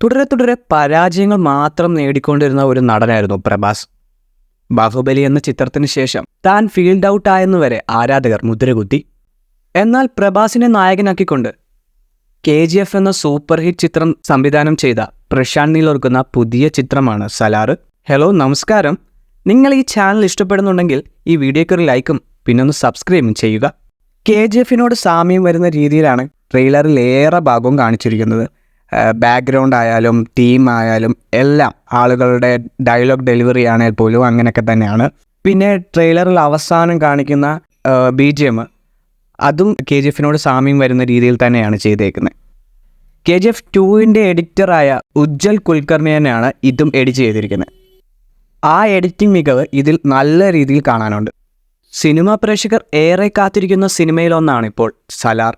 തുടരെ പരാജയങ്ങൾ മാത്രം നേടിക്കൊണ്ടിരുന്ന ഒരു നടനായിരുന്നു പ്രഭാസ്. ബാഹുബലി എന്ന ചിത്രത്തിന് ശേഷം താൻ ഫീൽഡ് ഔട്ട് ആയെന്ന് വരെ ആരാധകർ മുദ്രകുത്തി. എന്നാൽ പ്രഭാസിനെ നായകനാക്കിക്കൊണ്ട് KGF എന്ന സൂപ്പർ ഹിറ്റ് ചിത്രം സംവിധാനം ചെയ്ത പ്രശാന്ത് നീൽ ഒരുക്കുന്ന പുതിയ ചിത്രമാണ് സലാർ. ഹലോ, നമസ്കാരം. നിങ്ങൾ ഈ ചാനൽ ഇഷ്ടപ്പെടുന്നുണ്ടെങ്കിൽ ഈ വീഡിയോയ്ക്ക് ഒരു ലൈക്കും പിന്നെ ഒന്ന് സബ്സ്ക്രൈബും ചെയ്യുക. KGFനോട് സാമ്യം വരുന്ന രീതിയിലാണ് ട്രെയിലറിൽ ഏറെ ഭാഗവും കാണിച്ചിരിക്കുന്നത്. ബാക്ക്ഗ്രൗണ്ട് ആയാലും തീം ആയാലും എല്ലാം ആളുകളുടെ ഡയലോഗ് ഡെലിവറി ആണെങ്കിൽ പോലും അങ്ങനെയൊക്കെ തന്നെയാണ്. പിന്നെ ട്രെയിലറിൽ അവസാനം കാണിക്കുന്ന BGM അതും KGFനോട് സാമ്യം വരുന്ന രീതിയിൽ തന്നെയാണ് ചെയ്തേക്കുന്നത്. KGF 2ൻ്റെ എഡിറ്ററായ ഉജ്ജൽ കുൽക്കർണിയാണ് ഇതും എഡിറ്റ് ചെയ്തിരിക്കുന്നത്. ആ എഡിറ്റിംഗ് മികവ് ഇതിൽ നല്ല രീതിയിൽ കാണാനുണ്ട്. സിനിമാ പ്രേക്ഷകർ ഏറെ കാത്തിരിക്കുന്ന സിനിമയിലൊന്നാണ് ഇപ്പോൾ സലാർ.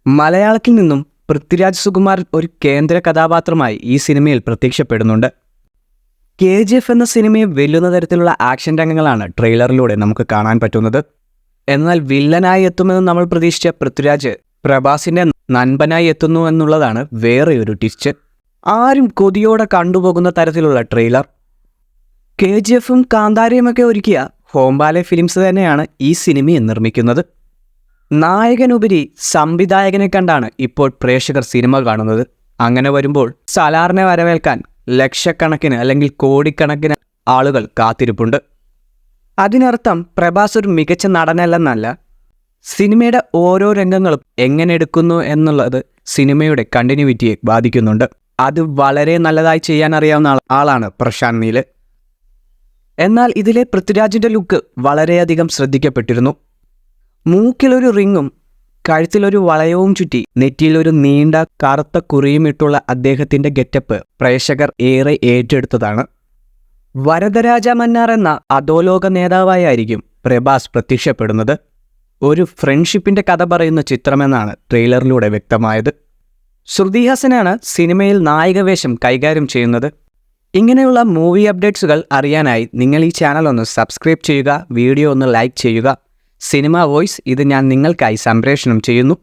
മലയാളത്തിൽ നിന്നും പൃഥ്വിരാജ് സുകുമാർ ഒരു കേന്ദ്ര കഥാപാത്രമായി ഈ സിനിമയിൽ പ്രത്യക്ഷപ്പെടുന്നുണ്ട്. KGF എന്ന സിനിമയെ വെല്ലുന്ന തരത്തിലുള്ള ആക്ഷൻ രംഗങ്ങളാണ് ട്രെയിലറിലൂടെ നമുക്ക് കാണാൻ പറ്റുന്നത്. എന്നാൽ വില്ലനായി എത്തുമെന്ന് നമ്മൾ പ്രതീക്ഷിച്ച പൃഥ്വിരാജ് പ്രഭാസിൻ്റെ നൻപനായി എത്തുന്നു എന്നുള്ളതാണ് വേറെ ഒരു ട്വിസ്റ്റ്. ആരും കൊതിയോടെ കണ്ടുപോകുന്ന തരത്തിലുള്ള ട്രെയിലർ. KGFും കാന്താരയുമൊക്കെ ഒരുക്കിയ ഹോംബാലെ ഫിലിംസ് തന്നെയാണ് ഈ സിനിമയെ നിർമ്മിക്കുന്നത്. നായകനുപരി സംവിധായകനെ കണ്ടാണ് ഇപ്പോൾ പ്രേക്ഷകർ സിനിമ കാണുന്നത്. അങ്ങനെ വരുമ്പോൾ സലാറിനെ വരവേൽക്കാൻ ലക്ഷക്കണക്കിന് അല്ലെങ്കിൽ കോടിക്കണക്കിന് ആളുകൾ കാത്തിരിപ്പുണ്ട്. അതിനർത്ഥം പ്രഭാസ് ഒരു മികച്ച നടനല്ലെന്നല്ല, സിനിമയുടെ ഓരോ രംഗങ്ങളും എങ്ങനെ എടുക്കുന്നു എന്നുള്ളത് സിനിമയുടെ കണ്ടിന്യൂവിറ്റിയെ ബാധിക്കുന്നുണ്ട്. അത് വളരെ നല്ലതായി ചെയ്യാൻ അറിയാവുന്ന ആളാണ് പ്രശാന്ത് നീൽ. എന്നാൽ ഇതിലെ പൃഥ്വിരാജിൻ്റെ ലുക്ക് വളരെയധികം ശ്രദ്ധിക്കപ്പെട്ടിരുന്നു. മൂക്കിലൊരു റിങ്ങും കഴുത്തിലൊരു വളയവും ചുറ്റി നെറ്റിയിലൊരു നീണ്ട കറുത്ത കുറിയും ഇട്ടുള്ള അദ്ദേഹത്തിൻ്റെ ഗെറ്റപ്പ് പ്രേക്ഷകർ ഏറെ ഏറ്റെടുത്തതാണ്. വരദരാജ മന്നാർ എന്ന അധോലോക നേതാവായിരിക്കും പ്രഭാസ് പ്രത്യക്ഷപ്പെടുന്നത്. ഒരു ഫ്രണ്ട്ഷിപ്പിൻ്റെ കഥ പറയുന്ന ചിത്രമെന്നാണ് ട്രെയിലറിലൂടെ വ്യക്തമായത്. ശ്രുതി ഹാസനാണ് സിനിമയിൽ നായികവേഷം കൈകാര്യം ചെയ്യുന്നത്. ഇങ്ങനെയുള്ള മൂവി അപ്ഡേറ്റ്സുകൾ അറിയാനായി നിങ്ങൾ ഈ ചാനൽ ഒന്ന് സബ്സ്ക്രൈബ് ചെയ്യുക, വീഡിയോ ഒന്ന് ലൈക്ക് ചെയ്യുക. സിനിമ വോയിസ് ഇത് ഞാൻ നിങ്ങൾക്കായി സംപ്രേഷണം ചെയ്യുന്നു.